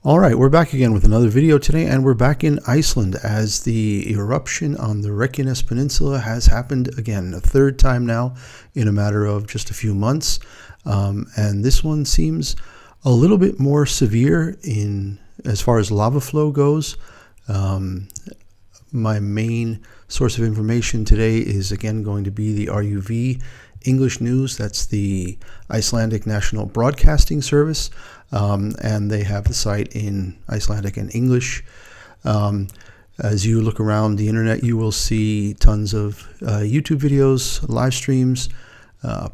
All right, we're back again with another video today, and we're back in Iceland as the eruption on the Reykjanes Peninsula has happened again, a third time now in a matter of just a few months. And this one seems a little bit more severe in as far as lava flow goes. My main source of information today is again going to be the RUV English News. That's the Icelandic National Broadcasting Service, and they have the site in Icelandic and English. As you look around the internet, you will see tons of YouTube videos, live streams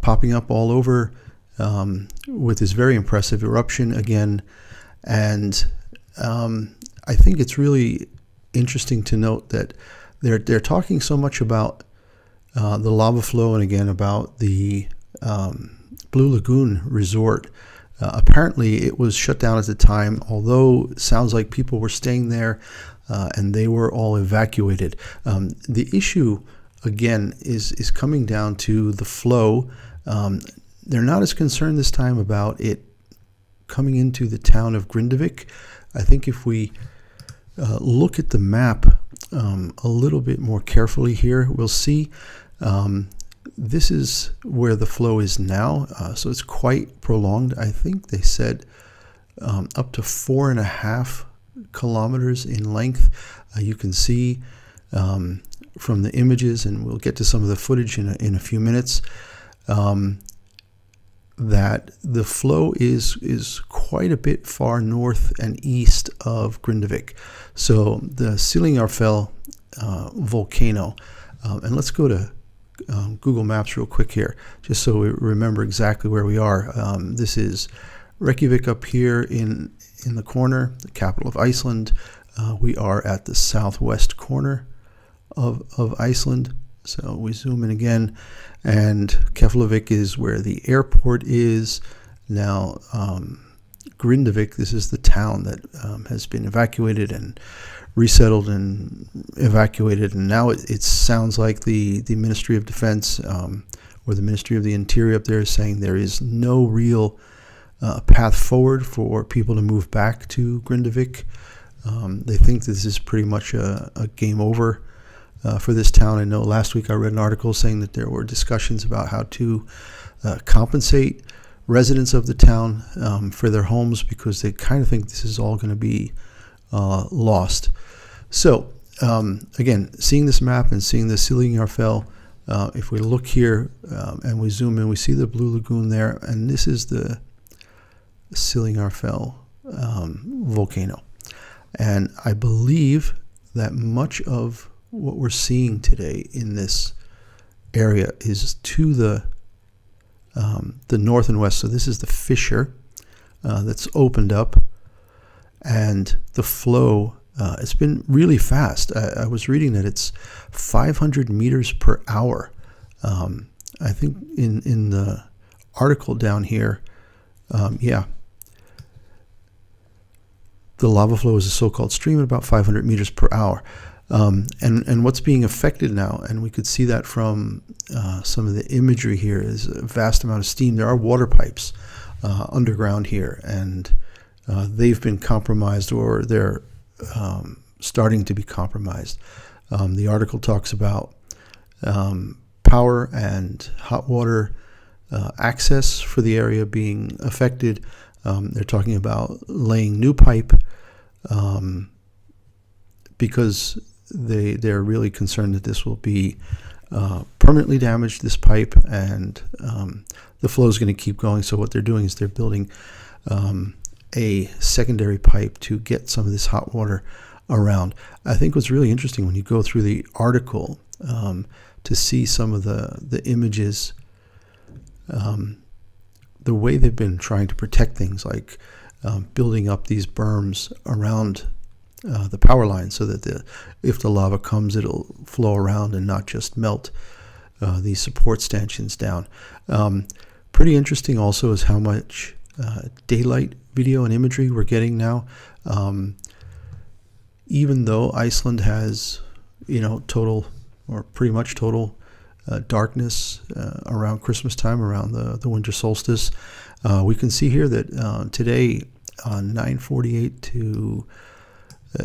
popping up all over with this very impressive eruption again. And I think it's really interesting to note that they're talking so much about the lava flow, and again about the Blue Lagoon resort. Apparently it was shut down at the time, although it sounds like people were staying there and they were all evacuated. The issue again is coming down to the flow. They're not as concerned this time about it coming into the town of Grindavik. I think if we look at the map a little bit more carefully here, we'll see this is where the flow is now. So it's quite prolonged. I think they said up to 4.5 kilometers in length. You can see from the images, and we'll get to some of the footage in a few minutes, that the flow is quite a bit far north and east of Grindavik. So the Sillingarfell volcano, and let's go to Google Maps real quick here, just so we remember exactly where we are. This is Reykjavik up here in the corner, the capital of Iceland. We are at the southwest corner of Iceland. So we zoom in again, and Keflavik is where the airport is. Now Grindavik, this is the town that has been evacuated and resettled and evacuated, and now it sounds like the Ministry of Defense or the Ministry of the Interior up there is saying there is no real path forward for people to move back to Grindavik. They think this is pretty much a game over for this town. I know last week I read an article saying that there were discussions about how to compensate residents of the town for their homes, because they kind of think this is all going to be lost. So again, seeing this map and seeing the Sillingarfell, if we look here and we zoom in, we see the Blue Lagoon there, and this is the Sillingarfell volcano. And I believe that much of what we're seeing today in this area is to the north and west. So this is the fissure that's opened up, and the flow, it's been really fast. I was reading that it's 500 meters per hour. I think in the article down here, the lava flow is a so-called stream at about 500 meters per hour. And what's being affected now, and we could see that from some of the imagery here, is a vast amount of steam. There are water pipes underground here, and they've been compromised, or they're starting to be compromised. The article talks about power and hot water access for the area being affected. They're talking about laying new pipe because they're really concerned that this will be permanently damaged, this pipe, and the flow is going to keep going. So what they're doing is they're building a secondary pipe to get some of this hot water around. I think what's really interesting when you go through the article to see some of the images, the way they've been trying to protect things, like building up these berms around the power line, so that if the lava comes, it'll flow around and not just melt these support stanchions down. Pretty interesting also is how much daylight video and imagery we're getting now. Even though Iceland has, total, or pretty much total darkness around Christmas time, around the winter solstice, we can see here that today 9:48 to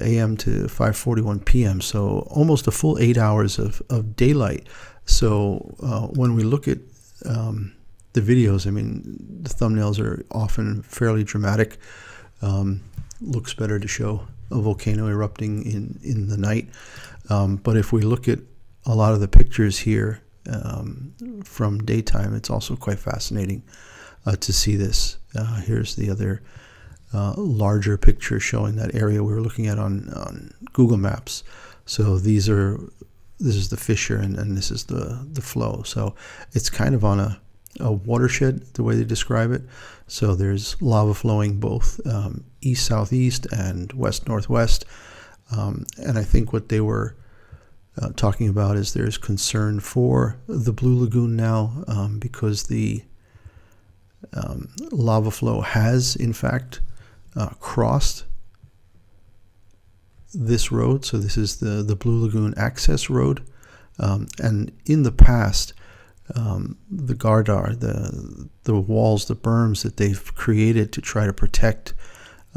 a.m. to 5:41 p.m. So almost a full 8 hours of daylight. So when we look at the videos, I mean, the thumbnails are often fairly dramatic. Looks better to show a volcano erupting in the night. But if we look at a lot of the pictures here from daytime, it's also quite fascinating to see this. Here's the other larger picture showing that area we were looking at on Google Maps. So this is the fissure, and this is the flow. So it's kind of on a watershed, the way they describe it. So there's lava flowing both east-southeast and west-northwest. And I think what they were talking about is there's concern for the Blue Lagoon now because the lava flow has, in fact, crossed this road. So this is the Blue Lagoon access road. And in the past, the Gardar, the walls, the berms that they've created to try to protect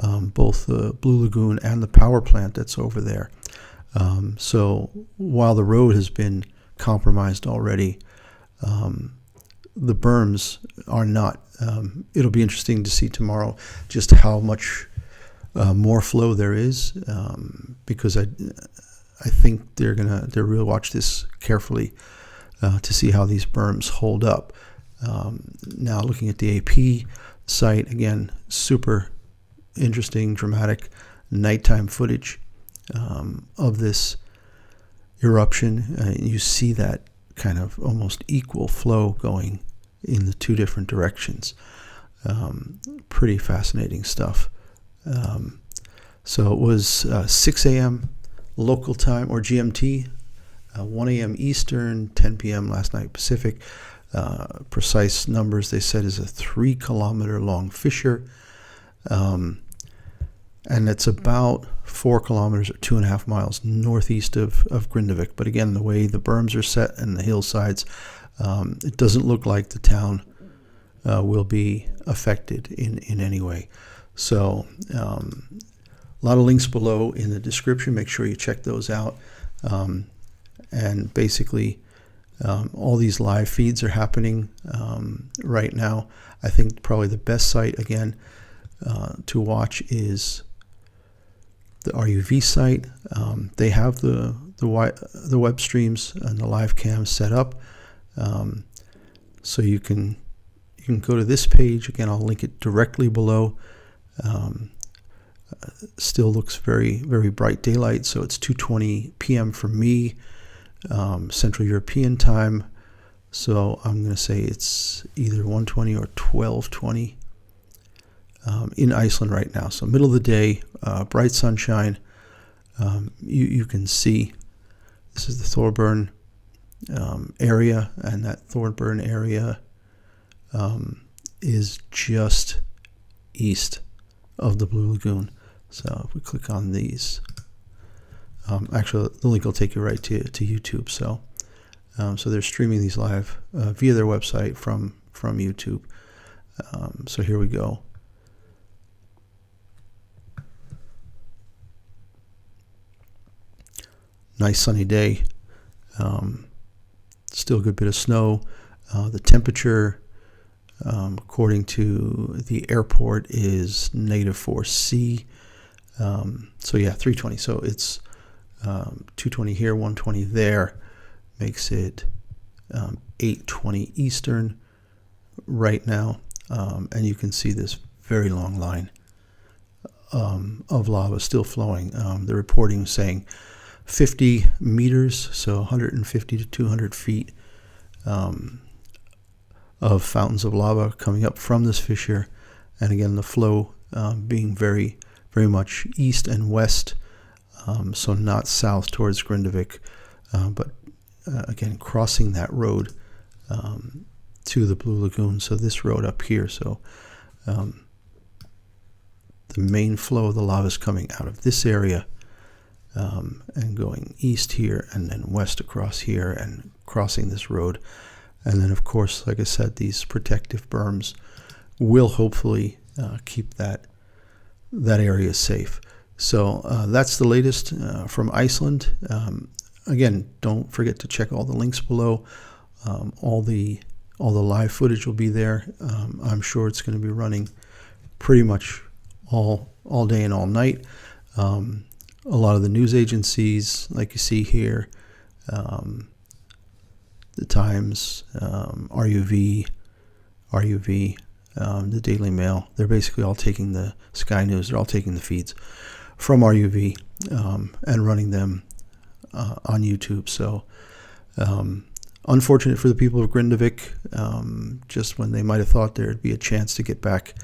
both the Blue Lagoon and the power plant that's over there. So while the road has been compromised already, the berms are not. It'll be interesting to see tomorrow just how much more flow there is, because I think they're really watch this carefully to see how these berms hold up. Now looking at the AP site again, super interesting, dramatic nighttime footage of this eruption. You see that kind of almost equal flow going in the two different directions. Pretty fascinating stuff. So it was 6 a.m. local time, or GMT, 1 a.m. Eastern, 10 p.m. last night Pacific. Precise numbers, they said, is a 3-kilometer long fissure. And it's about 4 kilometers or 2.5 miles northeast of Grindavik. But again, the way the berms are set and the hillsides, it doesn't look like the town will be affected in any way. So a lot of links below in the description. Make sure you check those out. And basically, all these live feeds are happening right now. I think probably the best site, again, to watch is the RUV site. They have the web streams and the live cams set up, so you can go to this page. Again, I'll link it directly below. Still looks very, very bright daylight, so it's 2:20 p.m. for me, Central European time. So I'm going to say it's either 1:20 or 12:20 in Iceland right now. So middle of the day, bright sunshine. You can see this is the Thorburn area, and that Thorburn area is just east of the Blue Lagoon. So if we click on these, actually the link will take you right to YouTube. So they're streaming these live via their website from YouTube. So here we go. Nice sunny day. Still a good bit of snow. The temperature, according to the airport, is -4°C. So yeah, 320. So it's 220 here, 120 there. Makes it 8:20 Eastern right now. And you can see this very long line of lava still flowing. The reporting saying 50 meters, so 150 to 200 feet of fountains of lava coming up from this fissure. And again, the flow being very, very much east and west, so not south towards Grindavik, but again, crossing that road to the Blue Lagoon. So this road up here, so the main flow of the lava is coming out of this area, and going east here and then west across here and crossing this road. And then, of course, like I said, these protective berms will hopefully keep that that area is safe. So that's the latest from Iceland. Again, don't forget to check all the links below. All the live footage will be there. I'm sure it's going to be running pretty much all day and all night. A lot of the news agencies, like you see here, the Times, RUV, the Daily Mail, they're basically all taking the Sky News, they're all taking the feeds from RUV and running them on YouTube. So unfortunate for the people of Grindavik, just when they might have thought there'd be a chance to get back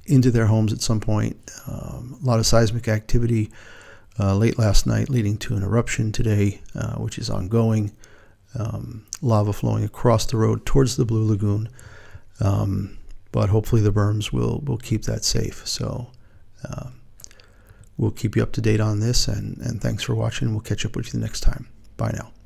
into their homes at some point. A lot of seismic activity late last night, leading to an eruption today, which is ongoing. Lava flowing across the road towards the Blue Lagoon, but hopefully the berms will keep that safe. So we'll keep you up to date on this, and thanks for watching. We'll catch up with you the next time. Bye now.